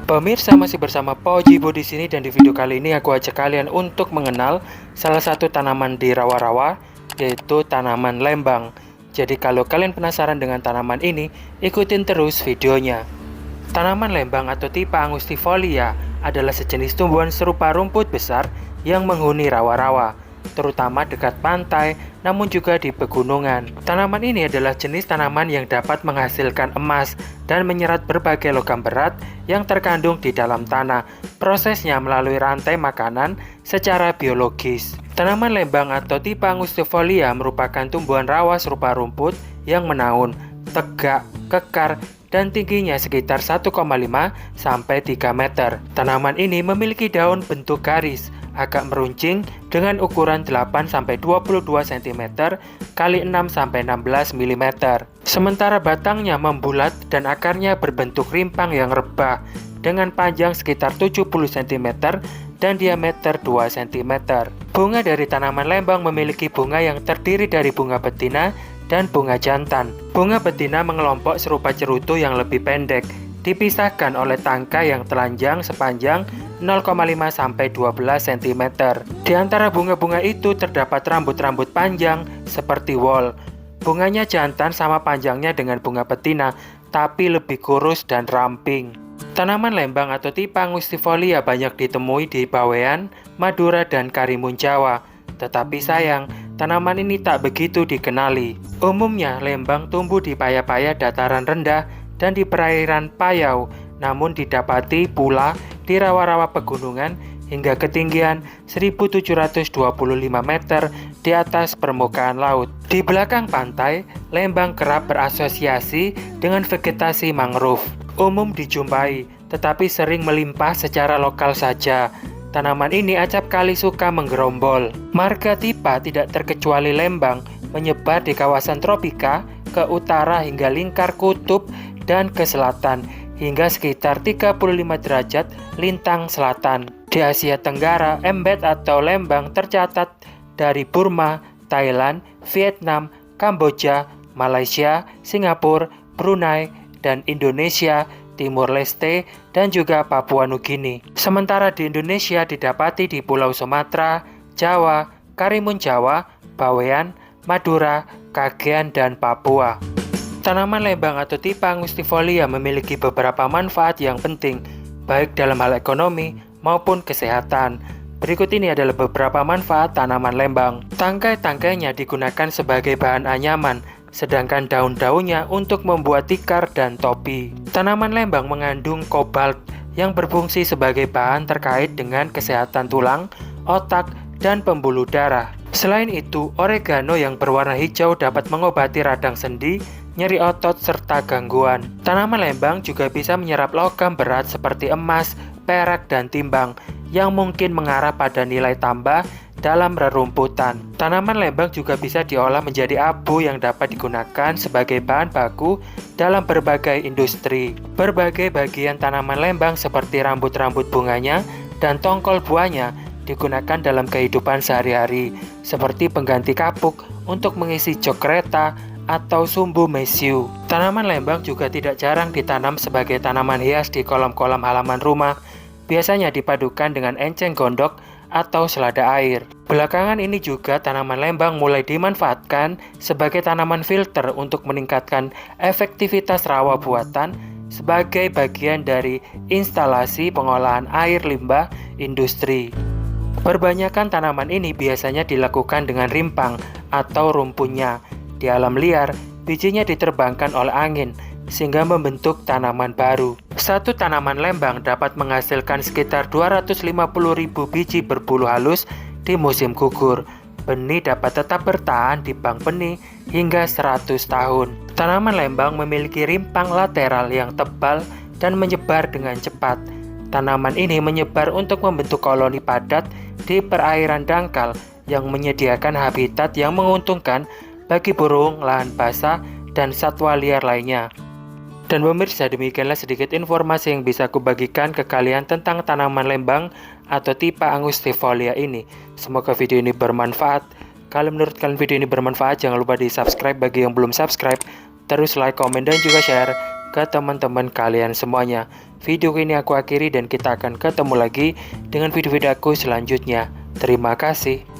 Pemirsa, masih bersama Pojibo di sini, dan di video kali ini aku ajak kalian untuk mengenal salah satu tanaman di rawa-rawa, yaitu tanaman lembang. Jadi kalau kalian penasaran dengan tanaman ini, ikutin terus videonya. Tanaman lembang atau tipe Angustifolia adalah sejenis tumbuhan serupa rumput besar yang menghuni rawa-rawa, terutama dekat pantai, namun juga di pegunungan. Tanaman ini adalah jenis tanaman yang dapat menghasilkan emas dan menyerap berbagai logam berat yang terkandung di dalam tanah. Prosesnya melalui rantai makanan secara biologis. Tanaman lembang atau tipe Angustifolia merupakan tumbuhan rawa serupa rumput yang menaun, tegak, kekar, dan tingginya sekitar 1,5 sampai 3 meter. Tanaman ini memiliki daun bentuk garis, agak meruncing dengan ukuran 8 sampai 22 cm kali 6 sampai 16 mm. Sementara batangnya membulat dan akarnya berbentuk rimpang yang rebah dengan panjang sekitar 70 cm dan diameter 2 cm. Bunga dari tanaman lembang memiliki bunga yang terdiri dari bunga betina dan bunga jantan. Bunga betina mengelompok serupa cerutu yang lebih pendek, dipisahkan oleh tangkai yang telanjang sepanjang 0,5 sampai 12 cm. Di antara bunga-bunga itu terdapat rambut-rambut panjang seperti wol. Bunganya jantan sama panjangnya dengan bunga betina, tapi lebih kurus dan ramping. Tanaman lembang atau tipe Angustifolia banyak ditemui di Bawean, Madura, dan Karimun Jawa. Tetapi sayang, tanaman ini tak begitu dikenali. Umumnya, lembang tumbuh di paya-paya dataran rendah dan di perairan payau, namun didapati pula di rawa-rawa pegunungan hingga ketinggian 1725 meter di atas permukaan laut. Di belakang pantai, lembang kerap berasosiasi dengan vegetasi mangrove. Umum dijumpai, tetapi sering melimpah secara lokal saja. Tanaman ini acap kali suka menggerombol. Marga tipa tidak terkecuali lembang menyebar di kawasan tropika ke utara hingga lingkar kutub dan ke selatan hingga sekitar 35 derajat lintang selatan. Di Asia Tenggara, embet atau lembang tercatat dari Burma, Thailand, Vietnam, Kamboja, Malaysia, Singapura, Brunei, dan Indonesia, Timur Leste, dan juga Papua Nugini. Sementara di Indonesia didapati di Pulau Sumatera, Jawa, Karimun Jawa, Bawean, Madura, Kagean, dan Papua. Tanaman lembang atau tipe Angustifolia memiliki beberapa manfaat yang penting, baik dalam hal ekonomi maupun kesehatan. Berikut ini adalah beberapa manfaat tanaman lembang. Tangkai-tangkainya digunakan sebagai bahan anyaman, sedangkan daun-daunnya untuk membuat tikar dan topi. Tanaman lembang mengandung kobalt yang berfungsi sebagai bahan terkait dengan kesehatan tulang, otak, dan pembuluh darah. Selain itu, oregano yang berwarna hijau dapat mengobati radang sendi, nyeri otot, serta gangguan. Tanaman lembang juga bisa menyerap logam berat seperti emas, perak, dan timbang yang mungkin mengarah pada nilai tambah dalam rerumputan. Tanaman lembang juga bisa diolah menjadi abu yang dapat digunakan sebagai bahan baku dalam berbagai industri. Berbagai bagian tanaman lembang seperti rambut-rambut bunganya dan tongkol buahnya digunakan dalam kehidupan sehari-hari, seperti pengganti kapuk untuk mengisi jok kereta atau sumbu mesiu. Tanaman lembang juga tidak jarang ditanam sebagai tanaman hias di kolam-kolam halaman rumah, biasanya dipadukan dengan enceng gondok atau selada air. Belakangan ini juga tanaman lembang mulai dimanfaatkan sebagai tanaman filter untuk meningkatkan efektivitas rawa buatan sebagai bagian dari instalasi pengolahan air limbah industri. Perbanyakan tanaman ini biasanya dilakukan dengan rimpang atau rumpunnya. Di alam liar, bijinya diterbangkan oleh angin sehingga membentuk tanaman baru. Satu tanaman lembang dapat menghasilkan sekitar 250.000 biji berbulu halus di musim gugur. Benih dapat tetap bertahan di bank benih hingga 100 tahun. Tanaman lembang memiliki rimpang lateral yang tebal dan menyebar dengan cepat. Tanaman ini menyebar untuk membentuk koloni padat di perairan dangkal yang menyediakan habitat yang menguntungkan bagi burung, lahan basah, dan satwa liar lainnya. Dan pemirsa, demikianlah sedikit informasi yang bisa aku bagikan ke kalian tentang tanaman lembang atau tipe Angustifolia ini. Semoga video ini bermanfaat. Kalau menurut kalian video ini bermanfaat, jangan lupa di subscribe bagi yang belum subscribe. Terus like, komen, dan juga share. ke teman-teman kalian semuanya. Video ini aku akhiri dan kita akan ketemu lagi dengan video-video aku selanjutnya. Terima kasih.